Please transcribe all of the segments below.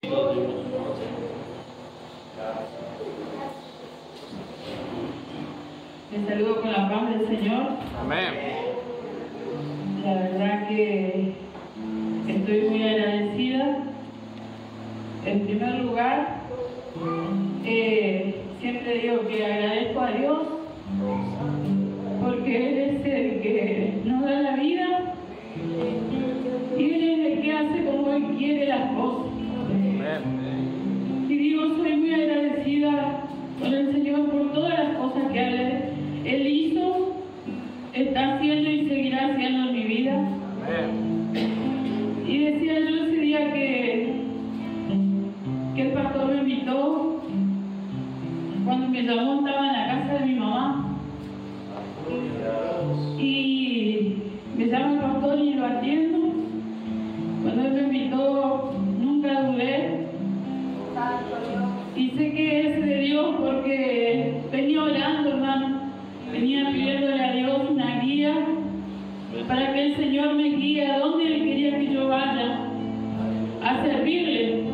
Les saludo con la paz del Señor. Amén. La verdad que estoy muy agradecida. En primer lugar, siempre digo que agradezco a Dios porque Él es el que nos da la vida y Él es el que hace como Él quiere las cosas. Amén. Y digo, soy muy agradecida con el Señor por todas las cosas que Él hizo, está haciendo y seguirá haciendo en mi vida. Amén. Y decía yo ese día que el pastor me invitó, cuando me llamó estaba en la casa de mi mamá. Y me llama el pastor y lo atiendo. Cuando él me invitó, nunca dudé. Y sé que es de Dios porque venía orando, hermano. Venía pidiéndole a Dios una guía para que el Señor me guíe a donde Él quería que yo vaya a servirle.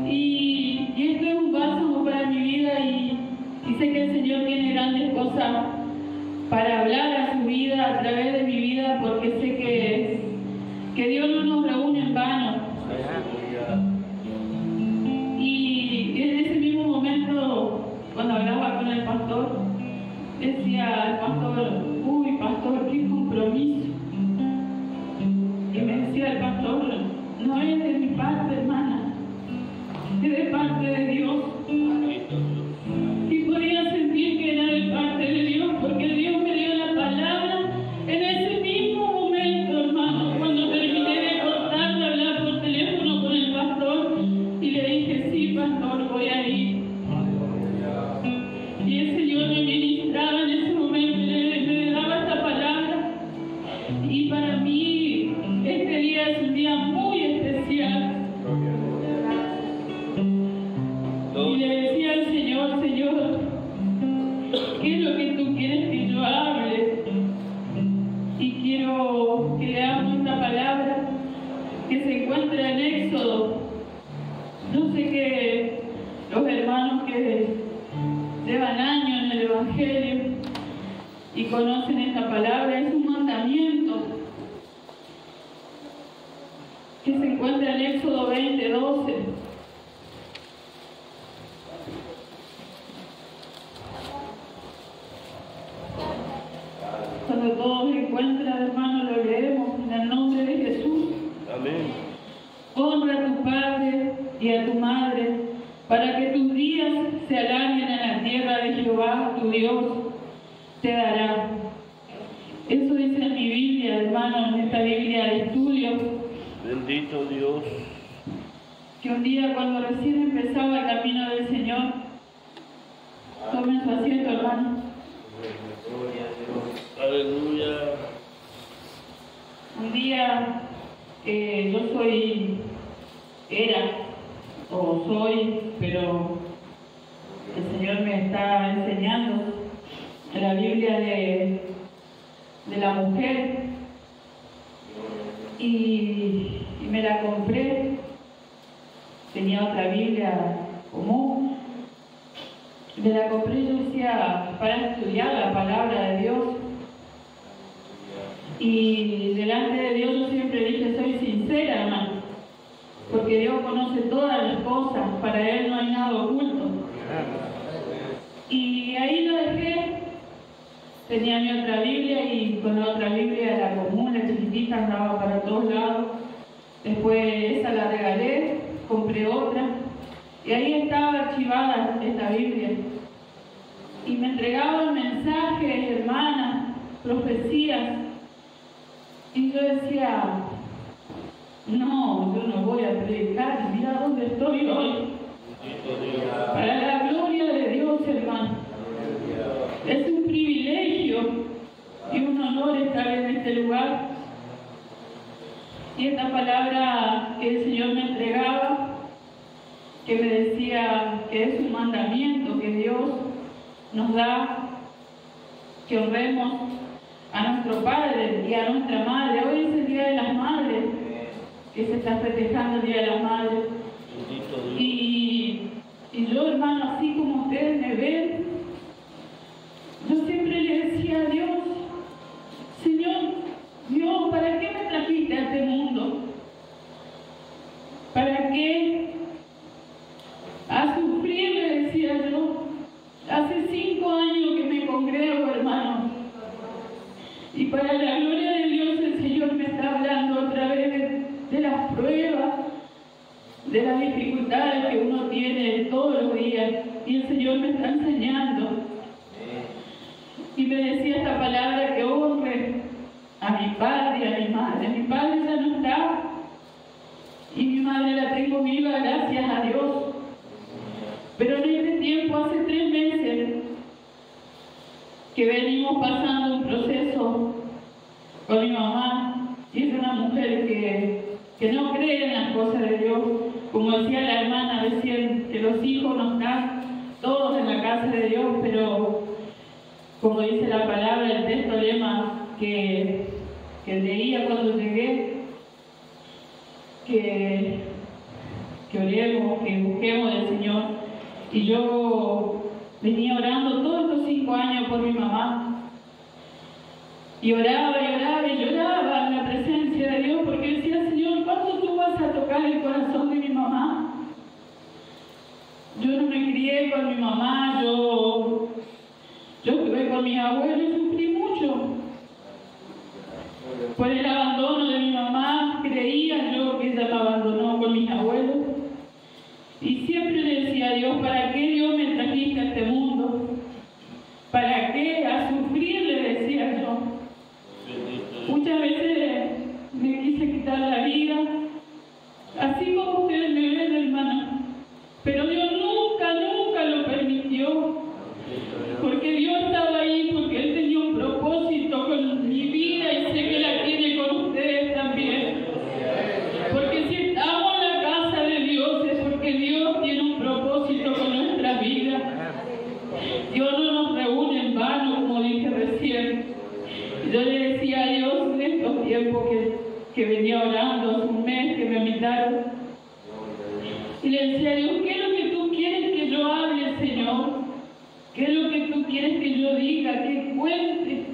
Y esto es un bálsamo para mi vida y sé que el Señor tiene grandes cosas para hablar a su vida, a través de mi vida, porque sé que Dios no nos reúne en vano. Y en ese mismo momento, cuando hablaba con el pastor, decía al pastor, uy pastor, qué compromiso. Y me decía el pastor, no es de mi parte, hermana, es de parte de Dios. Y podía sentir que era de parte de Dios, porque Dios me dio la palabra en ese mismo momento, hermano, cuando terminé de cortar de hablar por teléfono con el pastor, y le dije, sí, pastor, voy a ir. Y el Señor me ministraba en ese momento, me daba esta palabra. Y para mí, este día es un día muy especial. Y le decía al Señor, Señor, ¿qué es lo que tú quieres que yo hable? Y quiero que leamos esta palabra que se encuentra en Éxodo. Yo sé que los hermanos que llevan años en el Evangelio y conocen esta palabra, es un mandamiento que se encuentra en Éxodo 20:12. Cuando todos se encuentran, hermano, lo leemos en el nombre de Jesús. Amén. Honra a tu padre y a tu madre, para que tus días se alarguen en la tierra de Jehová, tu Dios, te dará. Eso dice en mi Biblia, hermano, en esta Biblia de estudio. Bendito Dios. Que un día, cuando recién empezaba el camino del Señor, tomen su asiento, hermano. Aleluya. Un día, yo soy, pero el Señor me está enseñando en la Biblia de la mujer y me la compré. Tenía otra Biblia común. Me la compré, yo decía, para estudiar la palabra de Dios. Y delante de Dios yo siempre dije, soy sincera, hermano, porque Dios conoce todas las cosas, para Él no hay nada oculto. Y ahí lo dejé. Tenía mi otra Biblia y con la otra Biblia, la común, la chiquitita, andaba para todos lados. Después esa la regalé, compré otra y ahí estaba archivada esta Biblia. Y me entregaban mensajes, hermanas, profecías. Y yo decía, no, yo no voy a predicar, mira dónde estoy hoy. Para la gloria de Dios, hermano. Es un privilegio y un honor estar en este lugar. Y esta palabra que el Señor me entregaba, que me decía que es un mandamiento que Dios nos da, que honremos a nuestro padre y a nuestra madre. Hoy es el Día de las Madres, que se está festejando el Día de las Madres. ¿para qué? A sufrir, le decía yo. Hace 5 años que me congrego, hermano. Y para la gloria de Dios, el Señor me está hablando otra vez de las pruebas, de las dificultades que uno tiene todos los días. Y el Señor me está enseñando. Y me decía esta palabra, que honre a mi padre y a mi madre. Mi padre ya no está. Y mi madre la tengo viva, gracias a Dios. Pero en este tiempo, hace 3 meses, que venimos pasando un proceso con mi mamá, y es una mujer que no cree en las cosas de Dios. Como decía la hermana recién, que los hijos no están todos en la casa de Dios, pero como dice la palabra, el texto lema que leía cuando llegué, que oremos, que busquemos del Señor. Y yo venía orando todos estos 5 años por mi mamá. Y oraba y oraba y lloraba en la presencia de Dios, porque decía, Señor, ¿cuándo tú vas a tocar el corazón de mi mamá? Yo no me crié con mi mamá, yo estuve con mi abuelo y sufrí mucho. Por el abandono de mi mamá, creía yo que ella me abandonó con mis abuelos. Y siempre le decía a Dios, ¿para qué Dios me trajiste a este mundo? ¿Para qué? A sufrir, le decía yo. Muchas veces me quise quitar la vida, así como ustedes me ven, hermano. Pero Dios nunca, nunca lo permitió. Porque Dios estaba ahí, porque Él tenía un propósito con mi vida y sé que la tiene con ustedes también. Porque si estamos en la casa de Dios es porque Dios tiene un propósito con nuestra vida. Dios no nos reúne en vano, como dije recién. Yo le decía a Dios en estos tiempos que venía orando, hace un mes que me invitaron, y le decía a Dios, ¿qué es lo que tú quieres que yo hable, Señor? ¿Qué es lo que tú quieres que yo diga, que cuente?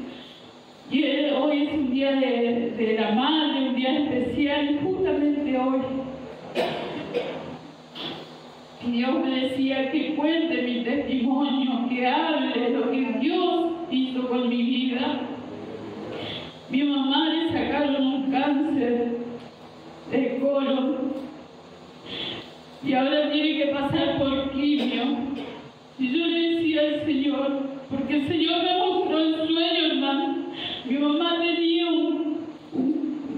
Y hoy es un día de la madre, un día especial, y justamente hoy. Y Dios me decía que cuente mi testimonio, que hable lo que Dios hizo con mi vida. Mi mamá le sacaron un cáncer de colon y ahora tiene que pasar por quimio. Y yo le decía al Señor, porque el Señor me mostró el sueño, hermano. Mi mamá tenía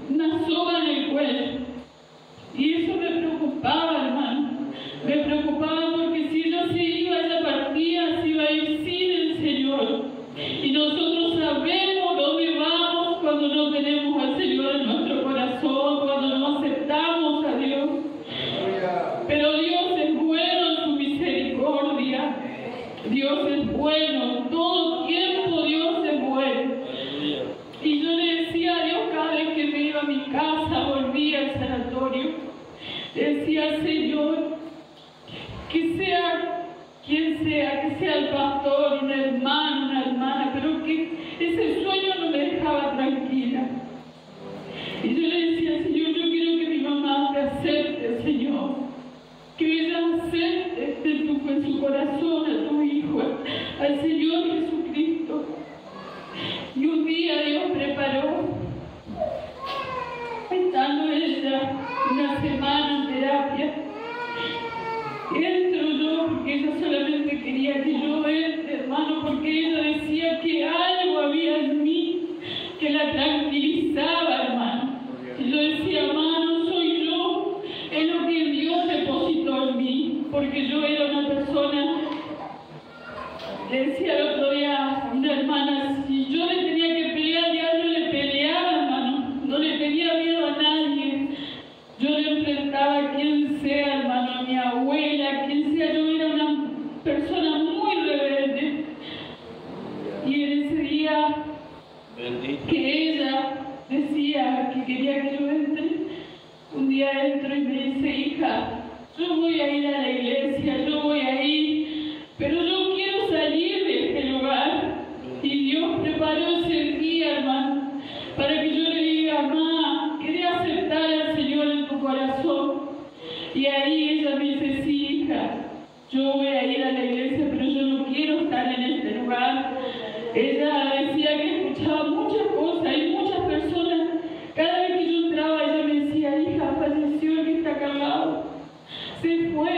una soga en el cuello. Y eso me preocupaba, hermano. Me preocupaba porque si ella se iba, ella partía, se iba a ir sin el Señor. Y nosotros sabemos dónde vamos cuando no tenemos al Señor en nuestro corazón, cuando no aceptamos a Dios. Pero Dios es bueno en su misericordia. Dios es bueno, todo tiempo Dios es bueno. Y yo le decía a Dios cada vez que me iba a mi casa, volvía al sanatorio, decía, Señor, que sea quien sea, que sea el pastor, un hermano, una hermana, pero que ese sueño no me dejaba tranquila. Y yo le decía, Señor, yo quiero que mi mamá te acepte, Señor, que ella acepte en su corazón a tu Hijo, al Señor Jesucristo. Y un día Dios preparó, estando ella una semana en terapia, entro yo, porque ella solamente quería que yo entre, hermano, porque ella decía que algo había en mí que la tranquilizaba, hermano. Y yo decía, hermano, soy yo, es lo que Dios depositó en mí, porque yo era una persona, le decía el otro día a una hermana, si yo le tenía que pelear, diario le peleaba, hermano, no le tenía miedo a nadie. Yo le enfrentaba a quien sea, hermano, a mi abuela, a quien sea. Yo era una persona muy rebelde. Y en ese día que ella decía que quería que yo entre, un día entro y me dice, hija, yo voy a ir a la iglesia, yo voy a ir, pero yo quiero salir de este lugar. Y Dios preparó ese día, hermano, para que yo le diga, mamá, ¿querés aceptar al Señor en tu corazón? Y ahí ella me dice, sí, hija, yo voy a ir a la iglesia, pero yo no quiero estar en este lugar. Ella decía que escuchaba muchas cosas y muchas personas. Cada vez que yo entraba, ella me decía, hija, falleció el que está acá al lado. Se fue.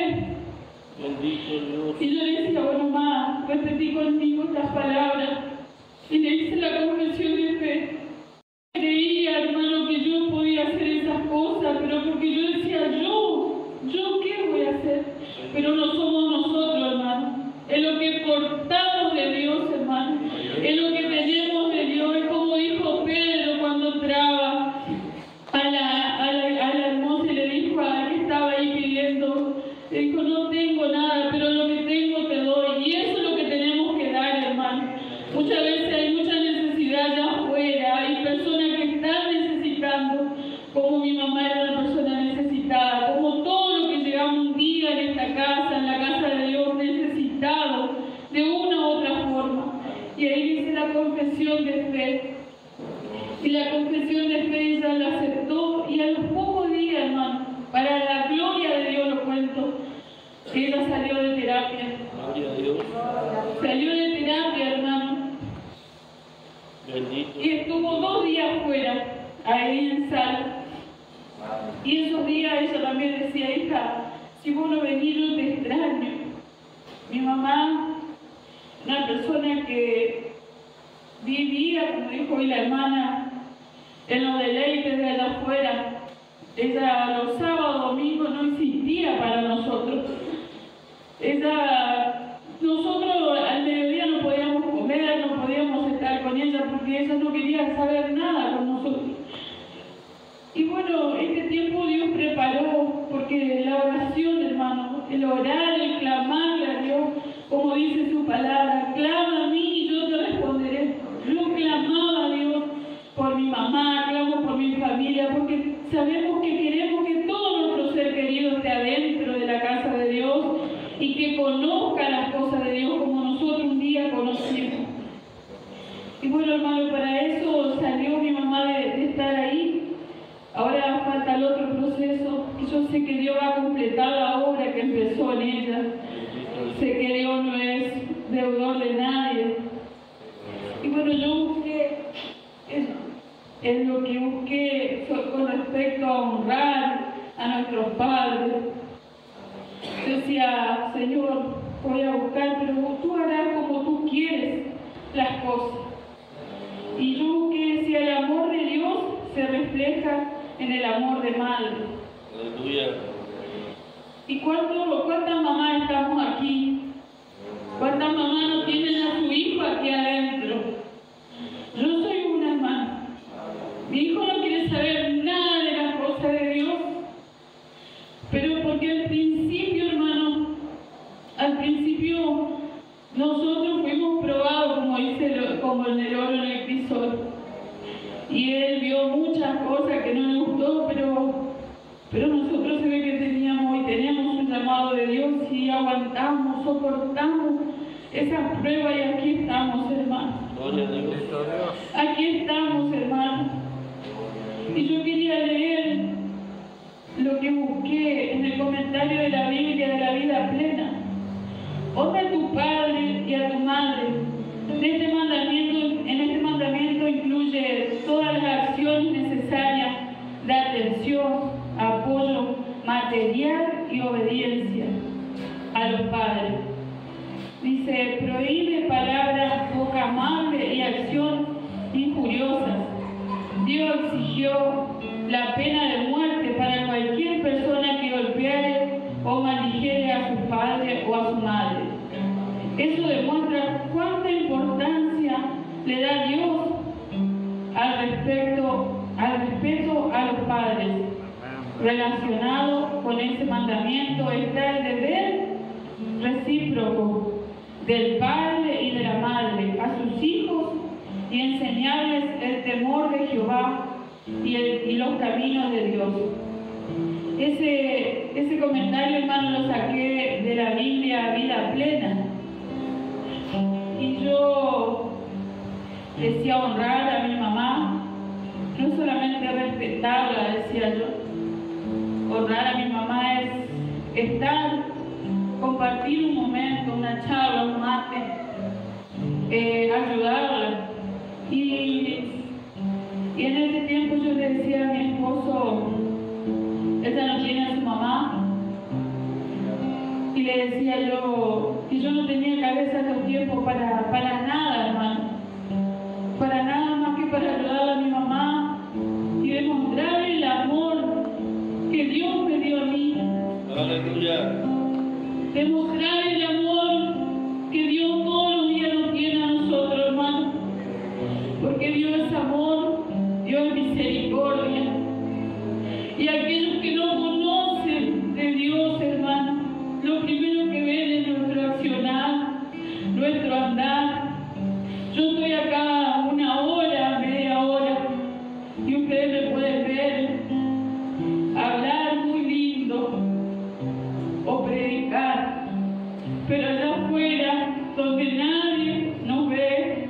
Bendito Dios. Y yo le decía, bueno, mamá, repetí conmigo estas palabras. Y le hice la confesión de fe. Creía, hermano, que yo podía hacer esas cosas, pero porque yo decía, ¿yo qué voy a hacer? Pero no somos nosotros, hermano. Es lo que portamos de Dios, hermano. Es lo que tenemos de Dios. Es como dijo Pedro cuando entraba a la hermosa y le dijo a la que estaba ahí pidiendo, le dijo, no tengo nada, pero lo que tengo te doy. Y eso es lo que tenemos que dar, hermano. Muchas veces hay mucha necesidad allá afuera, hay personas que están necesitando, como mi mamá era una persona necesitada, como todo lo que llegamos un día en esta casa, en la casa de Dios, necesitado de una u otra forma. Y ahí dice la confesión de fe. Y la confesión de fe ella la aceptó, y a los pocos días, hermano, para la gloria de Dios lo cuento, que ella salió de terapia. Gloria a Dios. Salió de terapia, hermano. Bendito. Y estuvo 2 días fuera, ahí en sala. Y esos días ella también decía, hija, si vos no venís yo te extraño. Mi mamá, una persona que vivía, como dijo hoy la hermana, en los deleites de allá afuera. Ella los sábados, domingos no existía para nosotros. Nosotros al mediodía no podíamos comer, no podíamos estar con ella porque ella no quería saber nada con nosotros. Y bueno, este tiempo Dios preparó, porque la oración, hermano, el orar, el clamarle a Dios, como dice su palabra, clama a mí y yo te responderé. Yo clamaba a Dios por mi mamá, clamo por mi familia, porque sabemos que queremos que todo nuestro ser querido esté adentro de la casa de Dios y que conozca las cosas de Dios como nosotros un día conocimos. Y bueno, hermano, para eso salió mi mamá de estar ahí. Ahora falta el otro proceso, y yo sé que Dios va a completar la obra que empezó en ella. Sé que Dios no es deudor de nadie. Y bueno, yo busqué, es lo que busqué con respecto a honrar a nuestros padres. Yo decía, Señor, voy a buscar, pero tú harás como tú quieres las cosas. Y yo busqué si el amor de Dios se refleja en el amor de madre. Aleluya. ¿Y cuántas mamás estamos aquí? ¿Cuántas mamás no tienen a su hijo aquí adentro? Yo soy una hermana. Mi hijo no quiere saber nada de las cosas de Dios. Pero porque al principio, hermano, nosotros fuimos probados, como en el oro en el crisol. Y él vio muchas cosas que no le gustó, pero nosotros se ve que teníamos un llamado de Dios y aguantamos, soportamos esas pruebas y aquí estamos, hermano. Gloria a Dios. Aquí estamos, hermano. Y yo quería leer lo que busqué en el comentario de la Biblia de la vida plena. Honra a tu padre y a tu madre. En este mandamiento incluye todas las acciones necesarias de atención, apoyo material y obediencia a los padres. Dice, prohíbe palabras poco amables y acción injuriosas. Dios exigió la pena de muerte para cualquier persona que golpeare o maldijere a su padre o a su madre. Eso demuestra cuánta importancia le da Dios al respeto a los padres. Relacionado con ese mandamiento está el deber recíproco del padre y de la madre a sus hijos y enseñarles el temor de Jehová y los caminos de Dios. Ese comentario, hermano, lo saqué de la Biblia Vida Plena. Y yo decía honrar a mi mamá, no solamente respetarla, decía yo. Honrar a mi mamá es le decía yo que yo no tenía cabeza ni tiempo para nada, hermano. Para nada más que para ayudar a mi mamá y demostrar el amor que Dios me dio a mí. Aleluya. Demostrar el amor que Dios todos los días nos tiene a nosotros, hermano. Porque Dios es amor, Dios es misericordia. Y aquellos que no conocen de Dios, hermano, lo primero que ven es nuestro accionar, nuestro andar. Yo estoy acá 1 hora, media hora, y ustedes me pueden ver, hablar muy lindo o predicar, pero allá afuera, donde nadie nos ve,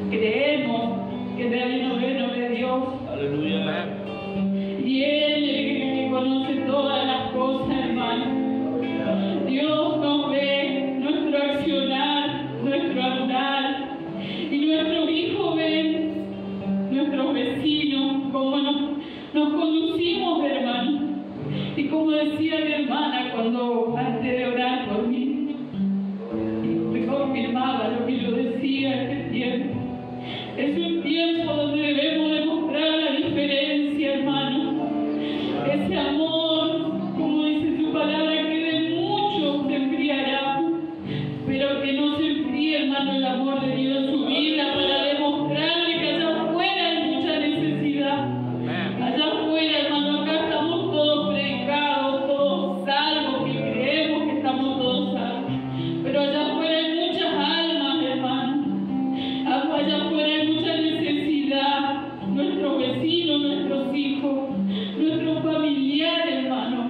creemos que nadie nos ve a Dios. Aleluya. Y Él es el que conoce todas las cosas, hermano. Dios nos ve, nuestro accionar, nuestro andar, y nuestros hijos ven, nuestros vecinos, cómo nos conducimos, hermano. Y como decía mi hermana cuando antes de orar por mí, me confirmaba lo que yo decía este tiempo. Es un tiempo donde debemos demostrar la diferencia, hermano. Ese amor, como dice su palabra, que de mucho se enfriará, pero que no se enfríe, hermano, el amor de Dios en su vida, para demostrarle que allá afuera hay mucha necesidad. Allá afuera, hermano, acá estamos todos predicados, todos salvos, que creemos que estamos todos salvos. Pero allá afuera hay muchas almas, hermano. Allá afuera hay mucha necesidad. Nuestros vecinos, nuestros hijos, nuestros familiares, hermano.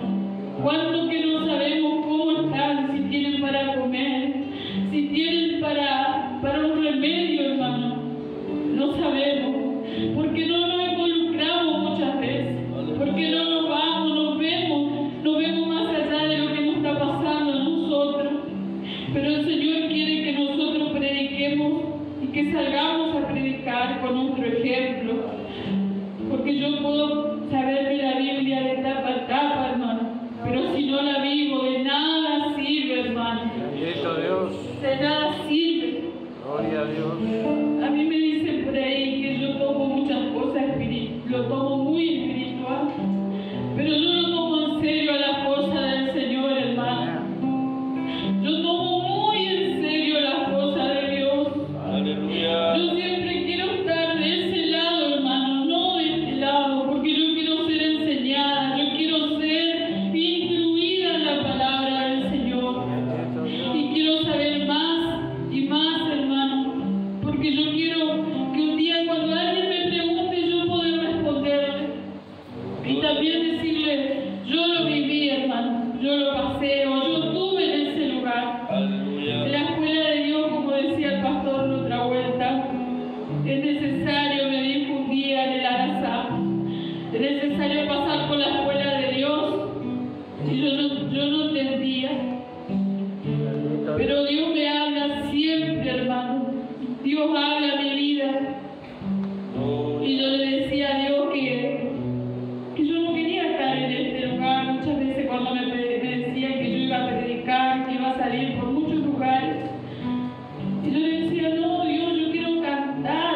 ¿Cuánto que no sabemos cómo están? Si tienen para comer, si tienen para un remedio, hermano. No sabemos. Porque no nos involucramos muchas veces. Porque no nos vamos, nos vemos más allá de lo que nos está pasando a nosotros. Pero el Señor quiere que nosotros prediquemos y que salgamos a predicar con nuestro ejemplo. Porque yo puedo saberme la Biblia de tapa a tapa, hermano, pero si no la vivo, de nada sirve, hermano. Bendito Dios. De nada sirve. Gloria a Dios. A mí me dicen por ahí que yo tomo muchas cosas espirituales, lo tomo muy espiritual, pero yo no tomo en serio las cosas del Señor, hermano. Yo tomo muy en serio las cosas de Dios. Aleluya. Yo siempre quiero estar de ese lado, hermano, no de este lado, porque yo quiero ser enseñada, yo quiero ser instruida en la palabra del Señor. Y quiero saber más y más, hermano, porque yo quiero que un día cuando alguien me pregunte yo poder responderle. Y también decirle, yo lo viví, hermano, yo lo pasé, o yo estuve en ese lugar. Aleluya. En la escuela de Dios, como decía el pastor en otra vuelta, es necesario, me dijo un día en el Arazá, es necesario pasar por la escuela de Dios. Y yo no entendía. Pero Dios me habla siempre, hermano. Dios habla a mi vida. Y yo le decía a Dios que yo no quería estar en este lugar. Muchas veces cuando me decían que yo iba a predicar, que iba a salir por muchos lugares. Y yo le decía, no, Dios, yo quiero cantar.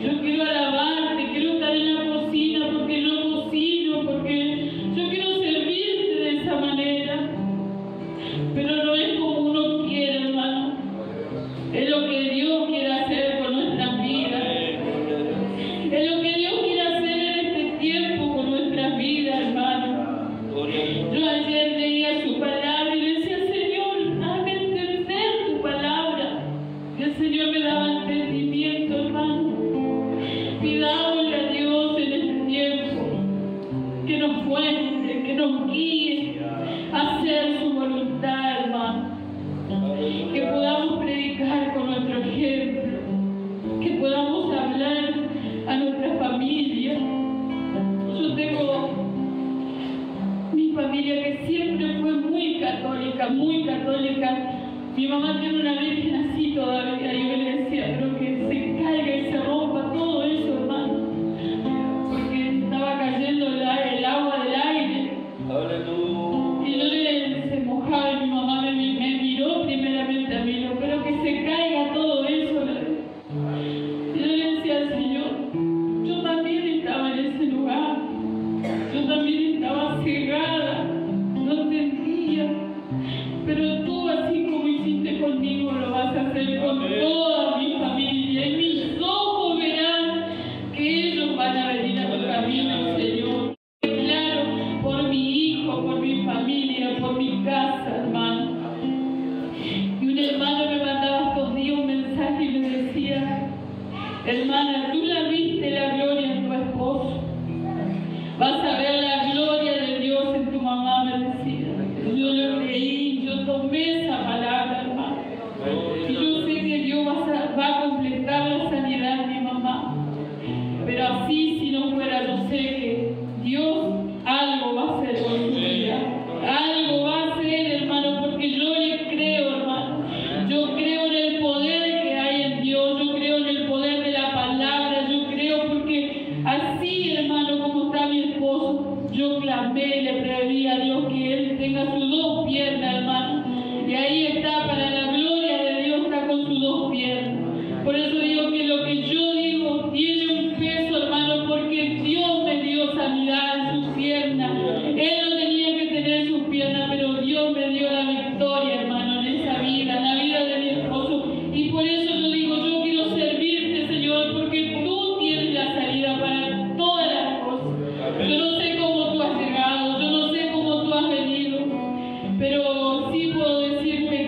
Yo quiero alabarte, quiero estar en la cocina porque yo cocino, porque yo quiero servirte de esa manera. Pero no es como uno quiere, hermano. Es lo que Dios quiere hacer con nuestras vidas. Es lo que Dios quiere hacer en este tiempo con nuestras vidas, hermano. Yo ayer leía su palabra y le decía, Señor, hazme entender tu palabra. Y el Señor me daba entendimiento, hermano. Pidámosle a Dios en este tiempo que nos muestre, que nos guíe a hacer su voluntad, hermano. Que podamos predicar con nuestro ejemplo, que podamos hablar a nuestra familia. Yo tengo mi familia que siempre fue muy católica, muy católica. Mi mamá tiene una virgen así todavía, y yo le decía, pero que se caiga y se rompa todo eso, hermano, porque estaba cayendo el agua del aire. Aleluya. Y yo se mojaba yo primeramente a mí, pero que se caiga todo eso. Y yo le decía al Señor, yo también estaba en ese lugar, yo también estaba cegada, no entendía, pero tú, así como hiciste conmigo, lo vas a hacer con toda mi familia, y mis ojos verán que ellos van a venir a tu camino, Señor. Claro, por mi hijo, por mi familia, por mi casa, hermano. Y un hermano me mandaba estos días un mensaje y me decía, hermana, tú la viste la gloria en tu esposo, vas a ver la gloria de Dios en tu mamá, me decía. Yo lo creí, yo tomé esa palabra, hermano. Y yo sé que Dios va a completar la sanidad de mi mamá. Pero así, si no fuera, yo sé que Dios algo va a hacer con su vida. Algo va a hacer, hermano, porque yo le creo, hermano. Yo creo en el poder que hay en Dios. Yo creo en el poder de la palabra. Yo creo porque así, hermano, como está mi esposo, yo clamé, le pedí a Dios que él tenga sus dos piernas, hermano. Y ahí está, para la gloria de Dios, está con sus dos piernas. Por eso digo que lo que yo digo tiene un peso, hermano, porque Dios me dio sanidad en sus piernas. Él no tenía que tener sus piernas, pero Dios me dio la victoria, hermano, en esa vida, en la vida de mi esposo. Y por eso yo digo, yo quiero servirte, Señor, porque tú tienes la salida para todas las cosas. Yo no sé cómo tú has llegado, yo no sé cómo tú has venido, pero sí puedo decirte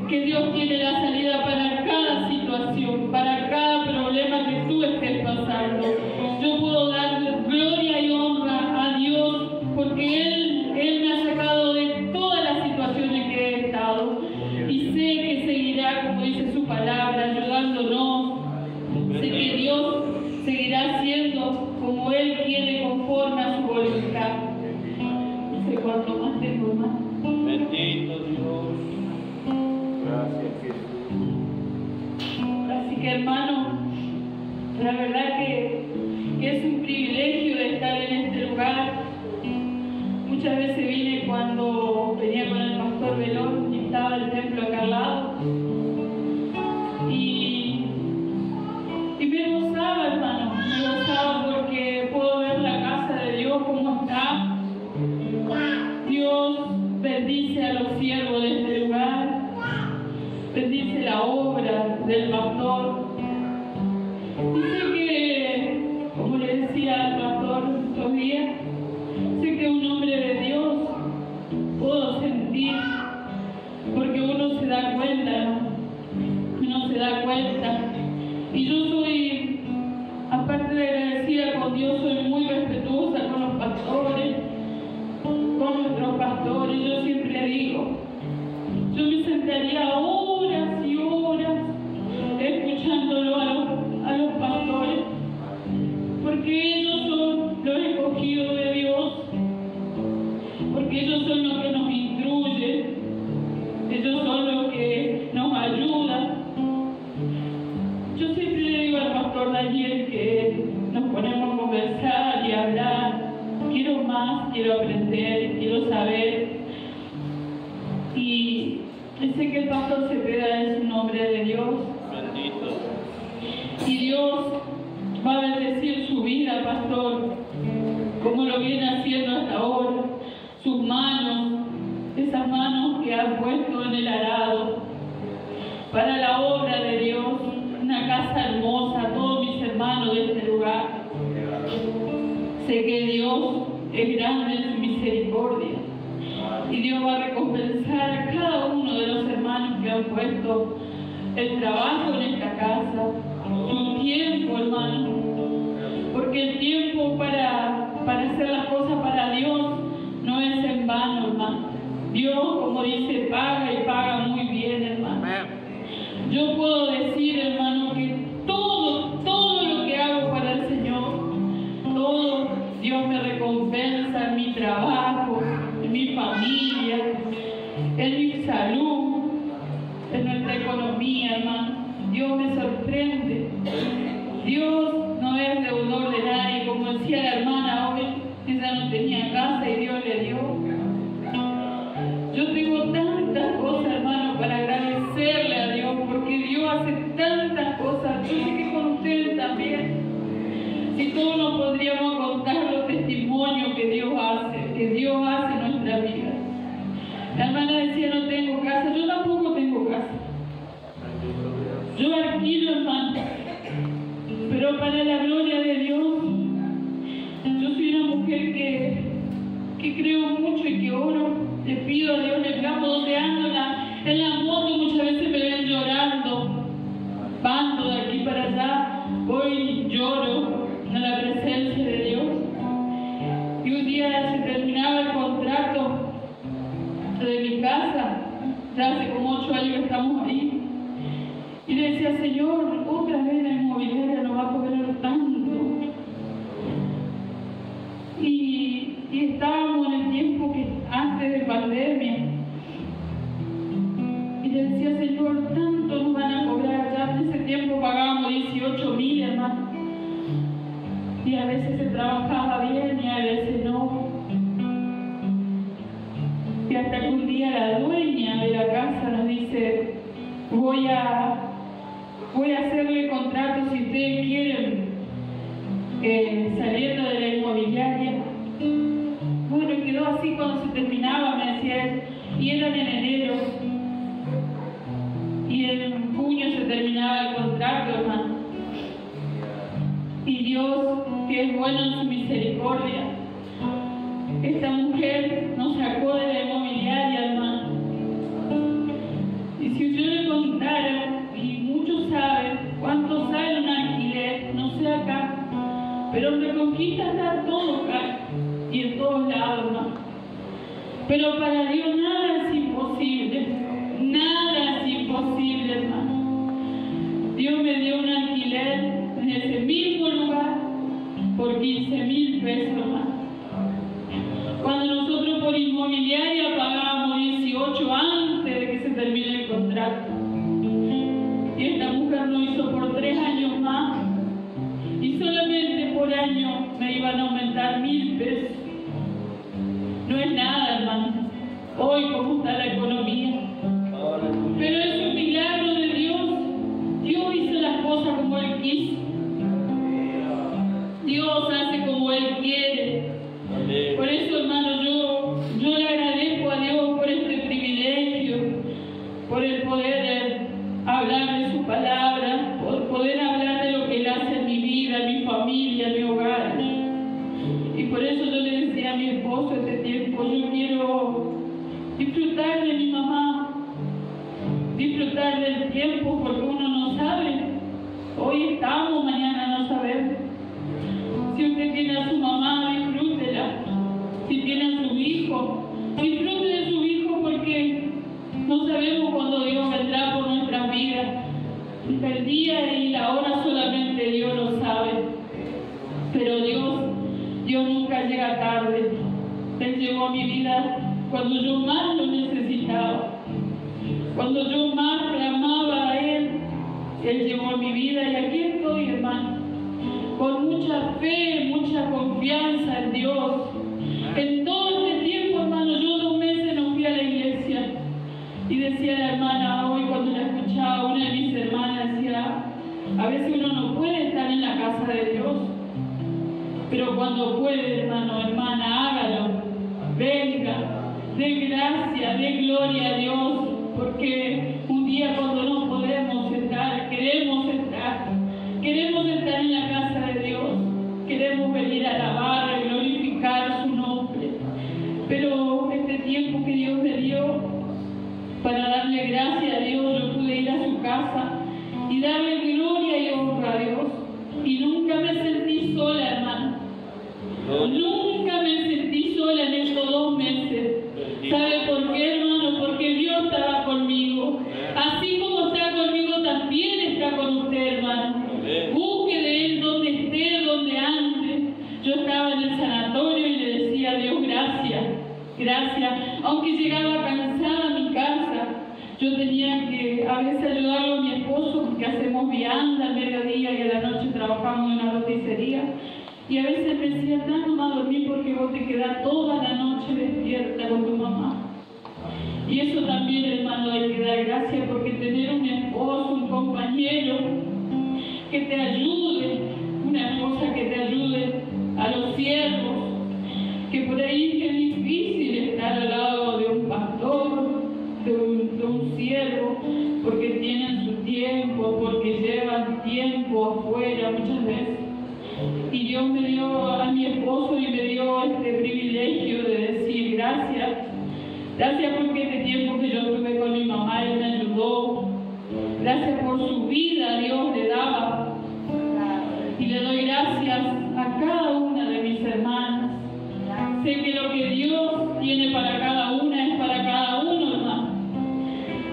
que Dios tiene la salida para cada situación, para cada problema que tú estés pasando. Yo puedo darle gloria y honra a Dios porque Él me ha sacado de todas las situaciones que he estado y sé que seguirá, como dice su palabra, ayudándonos. Sé que Dios seguirá siendo como Él quiere, conforme a su voluntad. No sé cuánto más tengo, hermano. Bendito Dios. Gracias, Jesús. Así que, hermano, la verdad que es un privilegio de estar en este lugar. Muchas veces vine cuando venía con el pastor Belón y estaba el templo acá al lado. Y me gozaba, hermano, me gozaba porque puedo ver la casa de Dios como está. Dios bendice a los siervos de este lugar, bendice la obra del pastor. Y sé que, como le decía al pastor estos días, sé que un hombre de Dios puedo sentir, porque uno se da cuenta, ¿no? Uno se da cuenta. Y yo soy, aparte de agradecida con Dios, soy muy respetuosa con los pastores, con nuestros pastores. Yo siempre le digo, yo me sentaría horas y horas escuchándolo a los pastores, porque ellos son los escogidos de Dios, porque ellos son los que nos instruyen, ellos son los que nos ayudan. Yo siempre le digo al pastor Daniel que nos ponemos a conversar y a hablar. Quiero más, quiero aprender, quiero saber. Y sé que el pastor Cepeda es un hombre de Dios. Bendito. Y Dios va a bendecir su vida, pastor, como lo viene haciendo hasta ahora. Sus manos, esas manos que han puesto en el arado para la obra de Dios. Una casa hermosa, todos mis hermanos de este lugar. Sé que Dios es grande en su misericordia y Dios va a recompensar a cada uno de los hermanos que han puesto el trabajo en esta casa, su tiempo, hermano, porque el tiempo para hacer las cosas para Dios no es en vano, hermano. Dios, como dice, paga y paga muy bien, hermano. Yo puedo decir, hermano, que todo lo que hago para el Señor, todo, Dios me recompensa en mi trabajo, en mi familia, en mi salud, en nuestra economía, hermano. Dios me sorprende. Dios no es deudor de nadie, como decía la hermana hoy, ella no tenía casa y Dios le dio. Yo tengo tantas cosas, hermano, para que creo mucho y que oro, le pido a Dios, le clamo donde ando en la moto, muchas veces me ven llorando, bando de aquí para allá, hoy lloro en la presencia de Dios. Y un día se terminaba el contrato de mi casa, ya hace como 8 años que estamos ahí, y le decía, Señor, otra vez la inmobiliaria nos va a cobrar tanto. Y estábamos en el tiempo que antes de pandemia, y le decía, Señor, tanto nos van a cobrar. Ya en ese tiempo pagábamos 18.000, hermano, y a veces se trabajaba bien y a veces no. Y hasta que un día la dueña de la casa nos dice, voy a hacerle contrato si ustedes quieren, saliendo de la inmobiliaria. Bueno, quedó así cuando se terminaba, me decía él, y eran en enero, y en junio se terminaba el contrato, hermano. Y Dios, que es bueno en su misericordia, esta mujer nos sacó de la inmobiliaria, hermano. Y si yo le contara, y muchos saben cuánto sale un alquiler, no sé acá, pero en Reconquista está todo acá y en todos lados, hermano. Pero para Dios nada es imposible, nada es imposible, hermano. Dios me dio un alquiler en ese mismo lugar por 15.000 pesos, hermano. Cuando nosotros por inmobiliaria pagábamos 18 antes de que se termine el contrato. Y esta mujer lo hizo por 3 años más. Y solamente por año me iban a aumentar 1.000 pesos. No es nada, hermano. Hoy cómo está la economía. Pero es un milagro de Dios. Dios hizo las cosas como Él quiso. Dios hace como Él quiere. Por eso, hermano, yo le agradezco a Dios por este privilegio, por el poder hablar de su palabra, por poder hablar de lo que Él hace en mi vida, en mi familia, en mi hogar. Y por eso yo le decía a mi esposo este tiempo, yo quiero disfrutar de mi mamá, disfrutar del tiempo, porque uno no sabe. Hoy estamos, mañana no sabemos. Si usted tiene a su mamá, disfrútela. Si tiene a su hijo, disfrute de su hijo, porque no sabemos cuándo Dios vendrá por nuestras vidas. El día y la hora solamente Dios lo sabe. Pero Dios nunca llega tarde. Él llegó a mi vida cuando yo más lo necesitaba. Cuando yo más clamaba a Él llegó a mi vida y aquí estoy, hermano, con mucha fe, mucha confianza en Dios. En todo este tiempo, hermano, yo 2 meses no fui a la iglesia. Y decía la hermana hoy, cuando la escuchaba, una de mis hermanas decía, a veces uno no puede estar en la casa de Dios, pero cuando puede, hermano, hermana, hágalo. Venga, dé gracia, dé gloria a Dios, porque un día cuando no podemos estar, queremos estar en la casa de Dios, queremos venir a alabar, a glorificar su nombre. Pero este tiempo que Dios me dio para darle gracias a Dios, yo pude ir a su casa y darle gloria y honra a Dios. Y nunca me sentí sola, hermano. Nunca me sentí sola en estos 2 meses. ¿Sabe por qué, hermano? Porque Dios estaba conmigo. Así como está conmigo, también está con usted, hermano. Busque de Él donde esté, donde ande. Yo estaba en el sanatorio y le decía a Dios, gracias, gracias. Aunque llegaba cansada a mi casa, yo tenía que a veces ayudarlo a mi esposo, porque hacemos vianda al mediodía y a la noche trabajamos en una roticería. Y a veces me decía, no vas a dormir porque vos te quedás toda la noche despierta con tu mamá. Y eso también, hermano, hay que dar gracias, porque tener un esposo, un compañero que te ayude, una esposa que te ayude, a los siervos, que por ahí es difícil estar al lado de un pastor, de un siervo, porque tienen su tiempo, porque llevan tiempo afuera muchas veces. Y Dios me dio a mi esposo y me dio este privilegio de decir, gracias. Gracias porque este tiempo que yo estuve con mi mamá, Él me ayudó. Gracias por su vida, Dios le daba. Y le doy gracias a cada una de mis hermanas. Sé que lo que Dios tiene para cada una es para cada uno, hermano.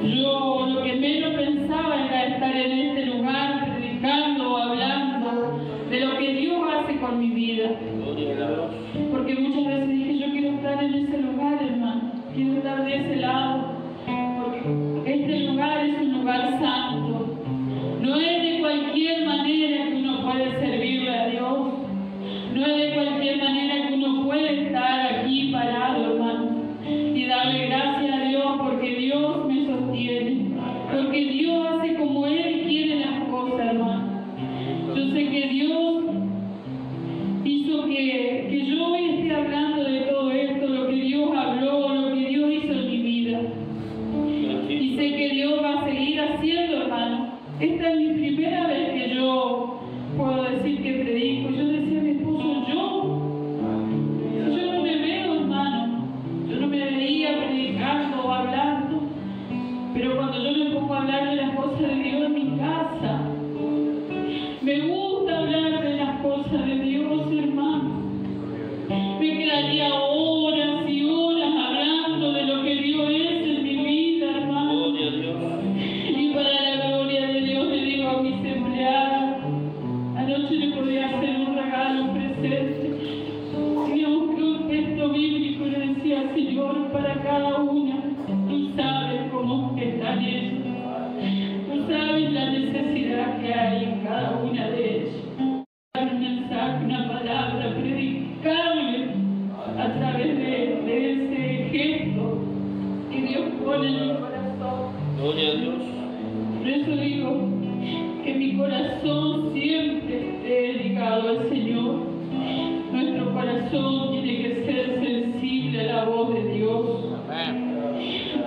Yo lo que menos pensaba era estar en este lugar, predicando, hablando de lo que Dios hace con mi vida. Porque muchas veces dije, yo quiero estar en ese lugar, hermano. Quiero estar de ese lado. Porque este lugar es un lugar santo. No es de cualquier manera que uno puede servirle a Dios. No es de cualquier manera que uno puede estar aquí parado, hermano. Y darle gracias a Dios porque Dios me sostiene. Porque Dios hace como Él quiere las cosas, hermano. Yo sé que Dios hizo que yo hoy esté hablando de todo esto, lo que Dios habló, lo que Dios hizo en mi vida. Y sé que Dios va a seguir haciendo, hermano. Esta es mi primera vez que yo puedo decir que predico. Yo decía a mi esposo, yo no me veo, hermano. Yo no me veía predicando o hablando. Pero cuando yo me pongo a hablar de las cosas de Dios en mi casa, me gusta hablar de las cosas de Dios, hermano. Me quedaría horas y horas hablando de lo que Dios es en mi vida, hermano. Y para la gloria de Dios le digo a mis empleados, anoche le podía hacer un regalo, un presente. Teníamos que un texto bíblico le decía, Señor, para cada una, tú sabes cómo están ellos. Tú sabes la necesidad que hay en cada una de ellas. Un mensaje, una palabra, predicarle a través de ese gesto que Dios pone en mi corazón. Gloria a Dios. Por eso digo que mi corazón siempre esté dedicado al Señor. Nuestro corazón tiene que ser sensible a la voz de Dios.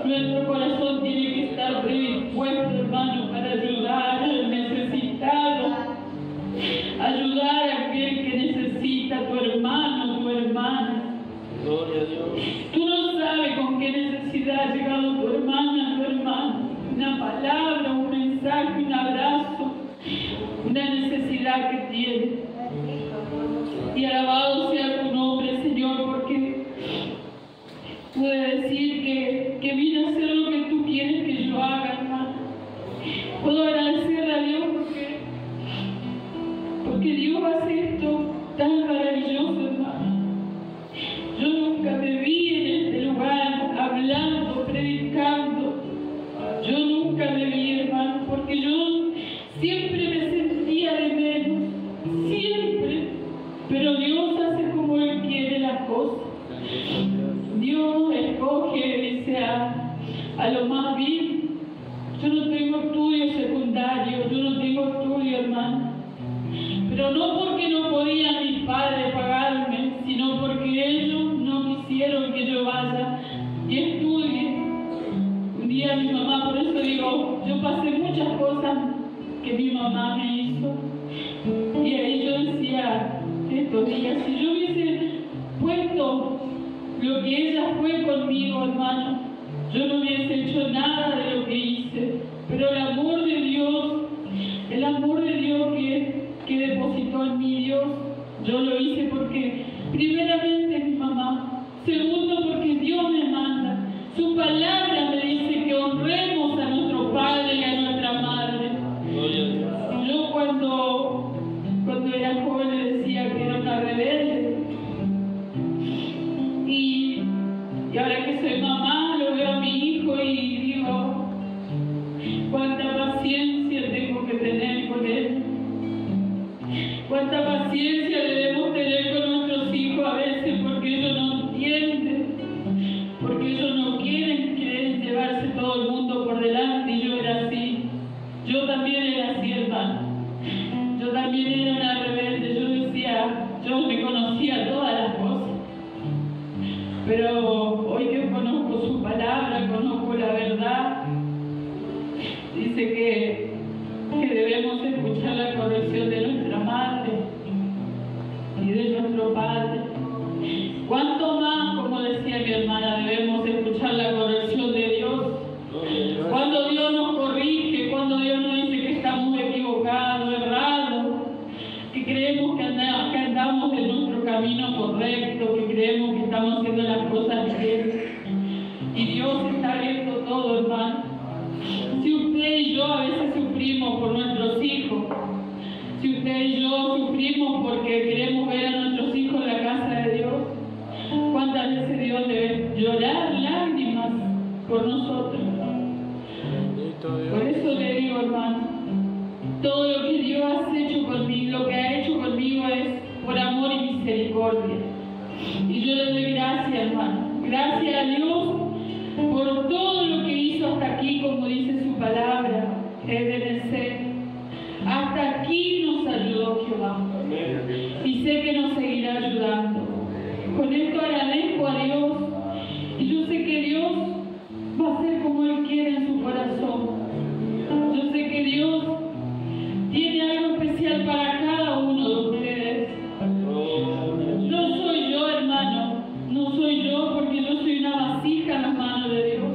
Nuestro corazón tiene que estar predispuesto, hermano, para ayudar al necesitado. Ayudar a aquel que necesita, tu hermano, tu hermana. Gloria a Dios. Tú no sabes con qué necesidad ha llegado tu hermana, tu hermano. Una palabra, un mensaje, un abrazo, una necesidad que tiene. Y alabado sea tu nombre, Señor, porque pude decir que vine a hacer lo que tú quieres que yo haga, hermano. Puedo agradecerle a Dios porque Dios hace esto tan maravilloso, hermano. Yo nunca me vi en este lugar hablando, predicando. Yo nunca me vi, hermano, porque yo siempre me sentía de menos, siempre. Pero Dios hace como Él quiere las cosas. Dios escoge, dice, a lo más vil. Yo no tengo estudio secundario, yo no tengo estudio, hermano. Pero no porque no podían mis padres pagarme, sino porque ellos no quisieron que yo vaya y estudie. Un día mi mamá, por eso digo, yo pasé muchas cosas que mi mamá me hizo. Y ahí yo decía, estos días, si yo hubiese puesto lo que ella fue conmigo, hermano, yo no hubiese hecho nada de lo que hice. Pero el amor de Dios que depositó en mí Dios, yo lo hice porque primeramente mi mamá, segundo porque Dios me manda. Su palabra me dice que honremos a nuestro padre y a nuestra madre. Yo cuando era joven le decía que era una rebelde. Y ahora que soy mamá, lo veo a mi hijo y digo, cuánta paciencia tengo que tener con él. Cuánta paciencia debemos tener con nuestros hijos a veces porque ellos no entienden, porque ellos no quieren llevarse todo el mundo por delante. Y yo era así. Yo también era así, hermano. Yo también era una rebelde. Yo decía, yo me conocía todas las cosas. Pero hoy que conozco su palabra, conozco la verdad, dice que debemos escuchar la corrección de nuestra madre y de nuestro padre. ¿Cuánto más, como decía mi hermana que queremos ver a nuestros hijos en la casa de Dios. ¿Cuántas veces Dios debe llorar lágrimas por nosotros? Por eso le digo, hermano, todo lo que Dios ha hecho conmigo, lo que ha hecho conmigo es por amor y misericordia. Y yo le doy gracias, hermano. Gracias a Dios por todo lo que hizo hasta aquí, como dice su palabra, Ebenezer. Hasta aquí nos ayudó Jehová. Y sé que nos seguirá ayudando. Con esto agradezco a Dios. Y yo sé que Dios va a hacer como Él quiere en su corazón. Yo sé que Dios tiene algo especial para cada uno de ustedes. No soy yo, hermano. No soy yo, porque yo soy una vasija en las manos de Dios.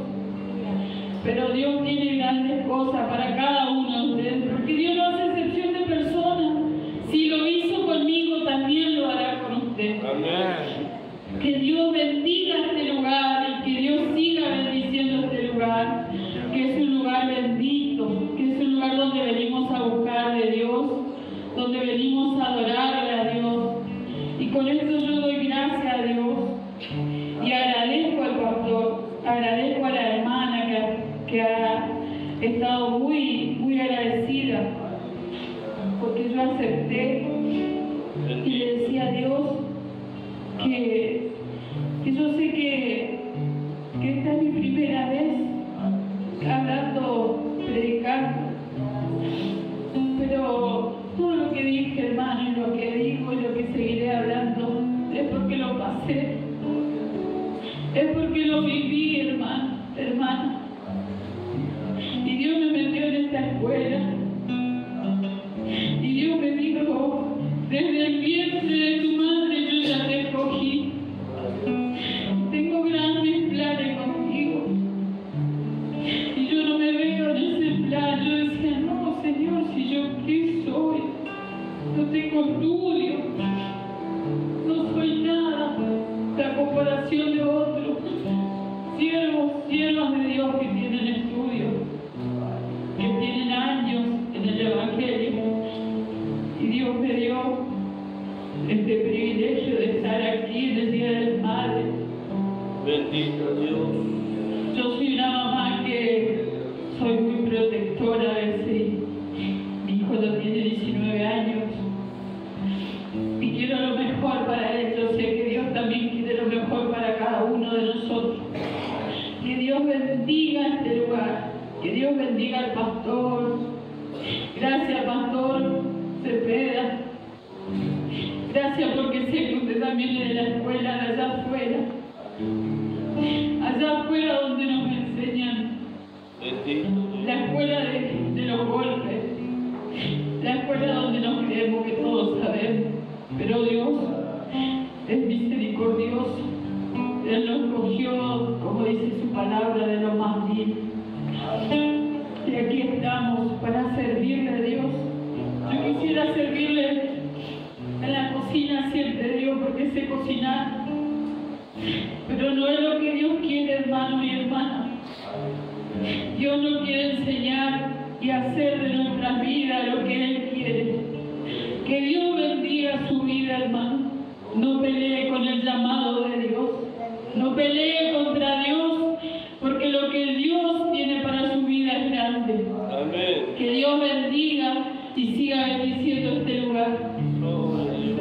Pero Dios tiene grandes cosas para cada uno de ustedes, porque Dios no hace excepción de personas. Si lo hizo conmigo, también lo hará con usted. Amén. Que Dios bendiga este lugar y que Dios siga bendiciendo este lugar, que es un lugar bendito, que es un lugar donde venimos a buscar de Dios, donde venimos a adorarle a Dios. Y con esto yo doy gracias a Dios y agradezco al pastor, agradezco a la hermana que ha estado muy agradecida, porque yo acepté y le decía a Dios que yo sé que esta es mi primera vez hablando, predicando, pero todo lo que dije, hermano, y lo que digo y lo que seguiré hablando es porque lo pasé, es porque lo viví, hermana. Y Dios me metió en esta escuela y Dios me dijo: desde el vientre de tu madre yo ya te escogí. Tengo grandes planes contigo. Y yo no me veo en ese plan. Yo decía: no, Señor, si yo qué soy. No tengo estudio. No soy nada. La comparación de otros. Siervos de Dios que tienen estudio, que tienen años en el Evangelio. Y Dios me dio este privilegio de estar aquí en el Día de las Madres. Bendito Dios. Yo soy una mamá que soy muy protectora a veces. Mi hijo no tiene 19 años y quiero lo mejor para él. Yo sé que Dios también quiere lo mejor para cada uno de nosotros. Que Dios bendiga este lugar, que Dios bendiga al pastor. Gracias, pastor Cepeda. Gracias, porque sé que usted también es de la escuela de allá afuera. Allá afuera donde nos enseñan. La escuela de los golpes. La escuela donde nos creemos que todos sabemos. Pero Dios es misericordioso. Él nos cogió, como dice su palabra, de lo más vil. Y aquí estamos para servirle a Dios. Yo quisiera servirle en la cocina siempre, Dios, porque sé cocinar. Pero no es lo que Dios quiere, hermano y hermana. Dios nos quiere enseñar y hacer de nuestras vidas lo que Él quiere. Que Dios bendiga su vida, hermano. No pelee con el llamado de Dios. No pelee contra Dios, porque lo que Dios tiene para su vida es grande. Amén. Que Dios bendiga y siga bendiciendo este lugar. Gloria a Dios.